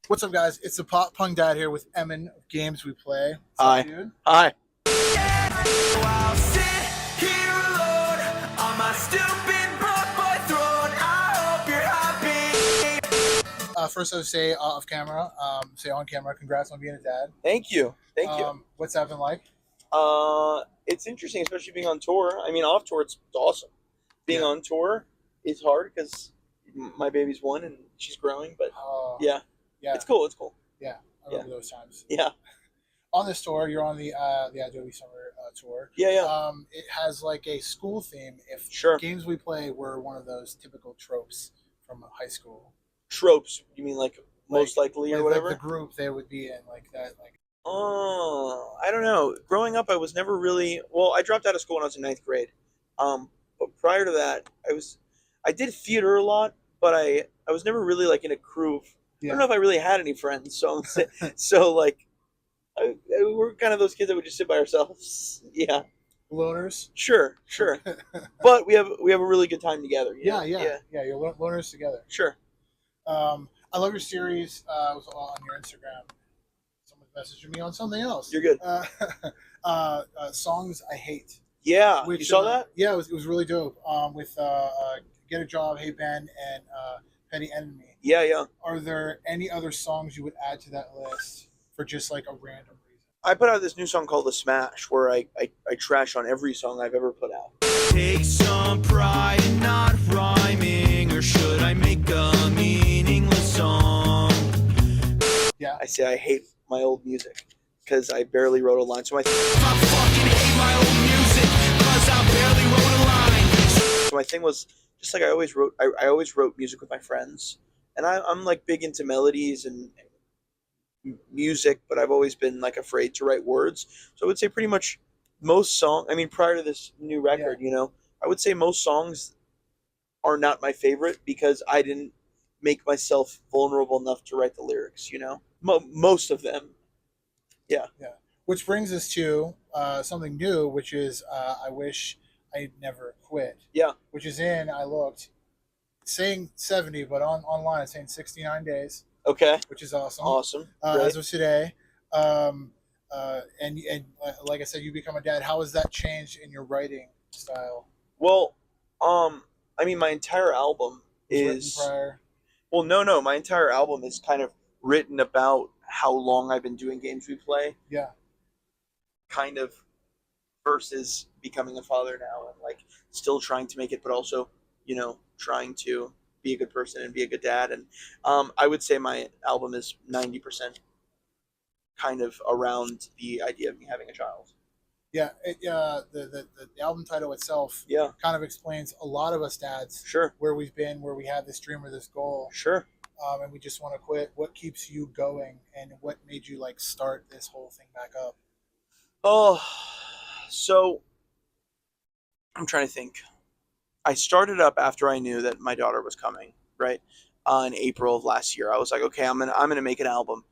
What's up, guys? It's the PopPunk Dad here with Emmyn of Games We Play. What's Hi. up, dude? Hi. I'll sit here alone on my stupid boy throne. I hope you're happy. First, I would say off camera, say on camera, congrats on being a dad. Thank you. Thank you. What's that been like? It's interesting, especially being on tour. I mean, off tour, it's awesome. Being on tour is hard because my baby's 1 and she's growing. But yeah, it's cool. It's cool. Yeah, I remember those times. Yeah. On this tour, you're on the Idobi Summer tour. Yeah. It has like a school theme. If Games We Play were one of those typical tropes from high school. Tropes? You mean like most likely or whatever? Like the group they would be in, like that. Like. Oh, I don't know. Growing up, I was never really. Well, I dropped out of school when I was in 9th grade. But prior to that, I did theater a lot, but I was never really like in a crew. I don't know if I really had any friends. So like, we're kind of those kids that would just sit by ourselves. Yeah. Loners. Sure. But we have a really good time together. Yeah. You're loners together. Sure. I love your series. I was on your Instagram. Someone messaged me on something else. You're good. Songs I hate. Yeah. Which, you saw that? Yeah, it was really dope. With Get a Job, Hey Ben, and Petty Enemy. Yeah. Are there any other songs you would add to that list for just like a random reason? I put out this new song called The Smash, where I trash on every song I've ever put out. Take some pride in not rhyming, or should I make a meaningless song? Yeah. I say I hate my old music because I barely wrote a line. So I fucking hate my old music because I barely wrote a line. So my thing was just like I always wrote music with my friends, and I'm like big into melodies and music, but I've always been like afraid to write words. So I would say pretty much most songs. I mean, prior to this new record, I would say most songs are not my favorite because I didn't make myself vulnerable enough to write the lyrics. Most of them. Yeah. Which brings us to something new, which is I Wish I'd Never Quit. Yeah. Which is I looked, saying 70, but online it's saying 69 days. Okay. Which is awesome. Awesome. As of today. And like I said, you become a dad. How has that changed in your writing style? Well, I mean, my entire album is... Well, no. My entire album is kind of written about how long I've been doing Games We Play. Yeah. Kind of versus becoming a father now and like still trying to make it, but also, trying to be a good person and be a good dad. And I would say my album is 90% kind of around the idea of me having a child. Yeah, the album title itself kind of explains a lot of us dads where we've been, where we have this dream or this goal. Sure. And we just want to quit. What keeps you going, and what made you like start this whole thing back up? Oh, so I'm trying to think. I started up after I knew that my daughter was coming, right? In April of last year. I was like, okay, I'm gonna make an album.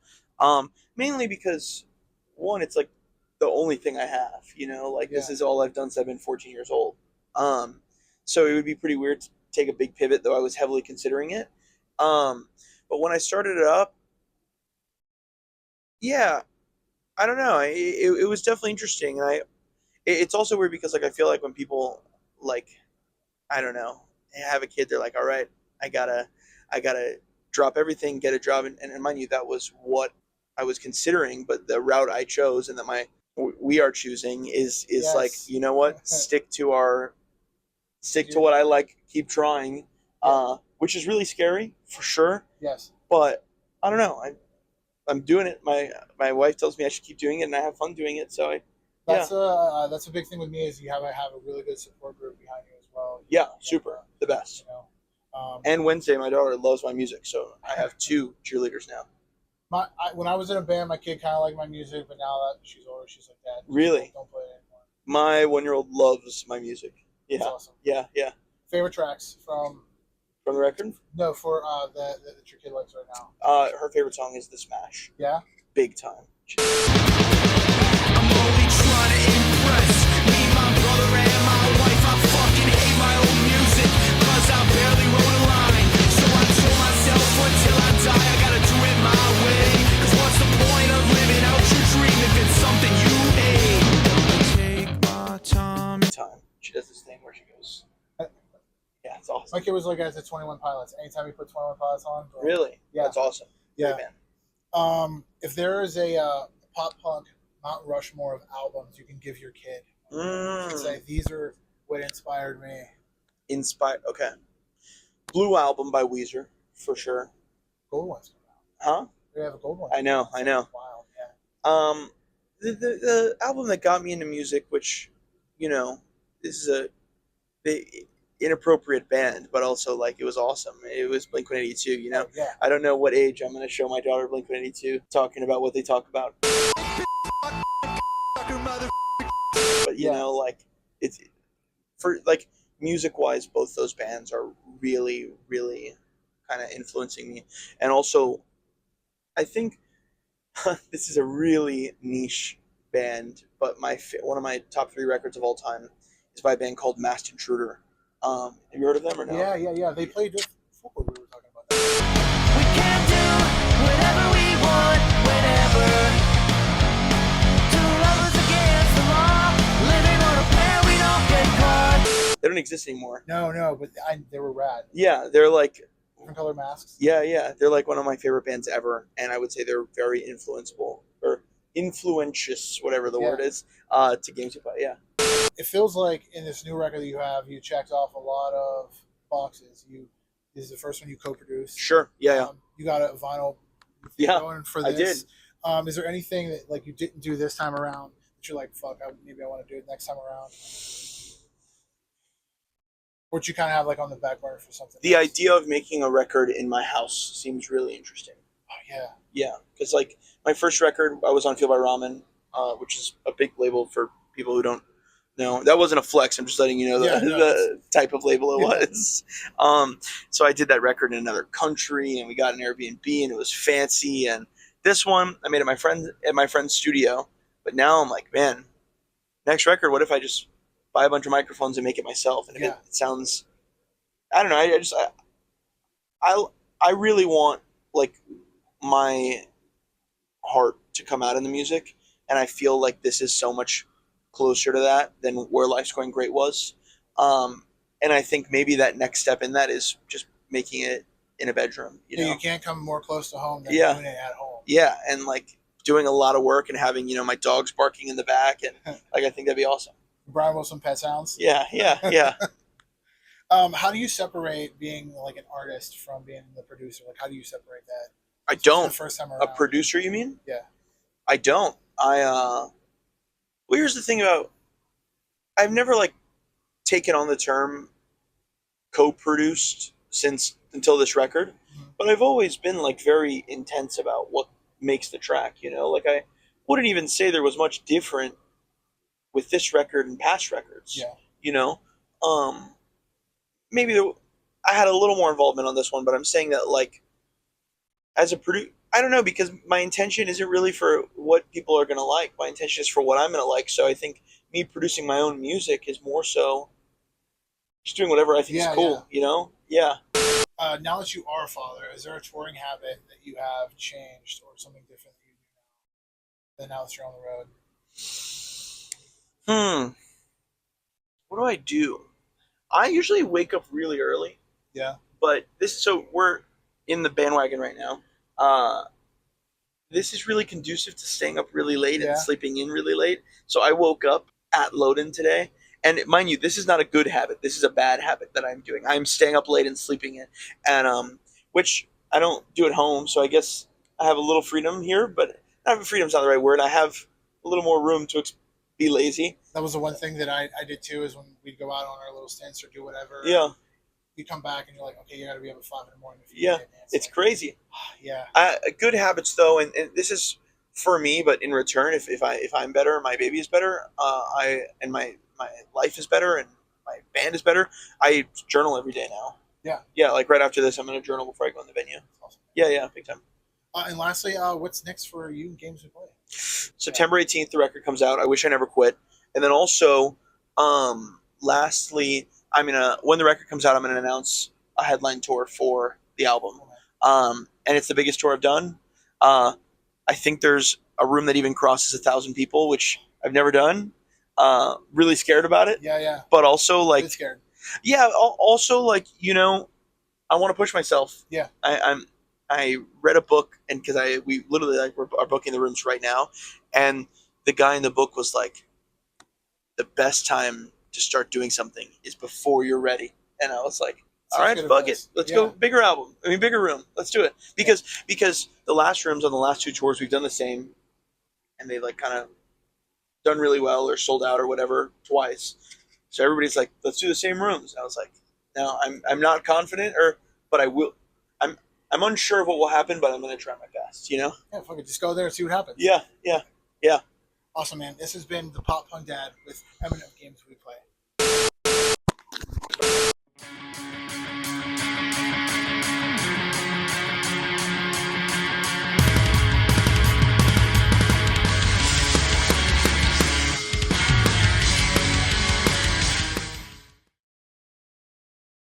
Mainly because, one, it's like the only thing I have, this is all I've done since I've been 14 years old. So it would be pretty weird to take a big pivot, though I was heavily considering it. But when I started it up, I don't know. It was definitely interesting. And it's also weird because like I feel like when people like, I don't know, have a kid, they're like, all right, I gotta drop everything, get a job, and mind you, that was what I was considering, but the route I chose and that we are choosing is like, you know what, stick to what I like, keep trying, which is really scary for sure. Yes. But I don't know, I'm doing it. My wife tells me I should keep doing it, and I have fun doing it. So that's a big thing with me is you have a really good support group behind you as well. Yeah, super, the best. And Wednesday, my daughter loves my music, so I have 2 cheerleaders now. When I was in a band, my kid kind of liked my music, but now that she's older, she's like, Dad, really? Don't play it anymore. My 1-year-old loves my music. Yeah. That's awesome. Yeah. Favorite tracks from the record? No, for that your kid likes right now. Her favorite song is The Smash. Yeah? Big time. I'm only trying to impress me, my brother, and my wife. I fucking hate my old music because I barely wrote a line. So I told myself until I die, I gotta do it my way. My kid was like as the 21 Pilots. Anytime you put 21 Pilots on, really, yeah, that's awesome. Yeah, man. If there is a pop punk Mount Rushmore of albums you can give your kid, you can say these are what inspired me. Okay. Blue Album by Weezer for sure. Gold ones. Huh? They have a gold one. I know. Wild, yeah. The album that got me into music, which, this is the inappropriate band, but also like it was awesome. It was Blink-182. Oh, yeah. I don't know what age I'm going to show my daughter Blink-182 talking about what they talk about. But it's for like music-wise, both those bands are really, really kind of influencing me, and also I think this is a really niche band, but one of my top 3 records of all time is by a band called Masked Intruder. Have you heard of them or no? Yeah. They played this before we were talking about that. We can do whatever we want, whenever. Two lovers against the law, living on a prayer we don't get caught. They don't exist anymore. No, but they were rad. Yeah, they're like different color masks. Yeah. They're like one of my favorite bands ever, and I would say they're very influenceable or influentious, whatever the word is, to games we play. Yeah. It feels like in this new record that you checked off a lot of boxes. This is the first one you co-produced. Sure. Yeah. You got a vinyl. Going for this. I did. Is there anything that like you didn't do this time around that you're like, fuck, maybe I want to do it next time around? Or you kind of have like on the back burner for something? The idea of making a record in my house seems really interesting. Oh yeah. Yeah, because like my first record, I was on Feel by Ramen, which is a big label for people who don't know. That wasn't a flex. I'm just letting you know the type of label it was. So I did that record in another country, and we got an Airbnb, and it was fancy. And this one, I made it at my friend's studio. But now I'm like, man, next record, what if I just buy a bunch of microphones and make it myself? And it sounds, I don't know. I really want like my heart to come out in the music, and I feel like this is so much closer to that than Where Life's Going Great was. And I think maybe that next step in that is just making it in a bedroom. You can't come more close to home than doing it at home. Yeah, and like doing a lot of work and having my dogs barking in the back, and like I think that'd be awesome. Brian Wilson pet sounds. Yeah. How do you separate being like an artist from being the producer? Like, how do you separate that? I don't. The first time around. A producer, you mean? Yeah. I don't. Well, here's the thing about, I've never like taken on the term co-produced until this record, but I've always been like very intense about what makes the track. Like I wouldn't even say there was much different with this record and past records. Yeah. Maybe I had a little more involvement on this one, but I'm saying that like as a producer, I don't know, because my intention isn't really for what people are going to like. My intention is for what I'm going to like. So I think me producing my own music is more so just doing whatever I think is cool, Yeah. Now that you are a father, is there a touring habit that you have changed or something different that you do now that you're on the road? What do I do? I usually wake up really early. Yeah. But we're in the bandwagon right now. This is really conducive to staying up really late and sleeping in really late. So I woke up at load-in today. And mind you, this is not a good habit. This is a bad habit that I'm doing. I'm staying up late and sleeping in. And which I don't do at home. So I guess I have a little freedom here. But freedom's not the right word. I have a little more room to be lazy. That was the one thing that I did too, is when we'd go out on our little stints or do whatever. Yeah. You come back and you're like, okay, you got to be up at 5 in the morning. It's crazy. Yeah. Good habits though, and this is for me, but in return, if I'm better, my baby is better, my life is better, and my band is better. I journal every day now. Yeah. Yeah, like right after this, I'm gonna journal before I go in the venue. Awesome. Yeah, big time. And lastly, what's next for you in Games We Play? September 18th, the record comes out. I Wish I Never Quit. And then also, lastly, when the record comes out, I'm going to announce a headline tour for the album. And it's the biggest tour I've done. I think there's a room that even crosses 1,000 people, which I've never done. Really scared about it. Yeah. But also, like, scared. Yeah. Also, like, I want to push myself. Yeah. I read a book, and because we literally like are booking the rooms right now, and the guy in the book was like, the best time to start doing something is before you're ready. And I was like, all right, fuck it. Let's go bigger album. I mean, bigger room. Let's do it. Because the last rooms on the last 2 tours, we've done the same, and they've like kind of done really well or sold out or whatever twice. So everybody's like, let's do the same rooms. And I was like, no, I'm not confident, but I will. I'm unsure of what will happen, but I'm going to try my best. Yeah, fuck it. Just go there and see what happens. Yeah. Awesome, man. This has been the PopPunk Dad with Emmyn of Games We Play.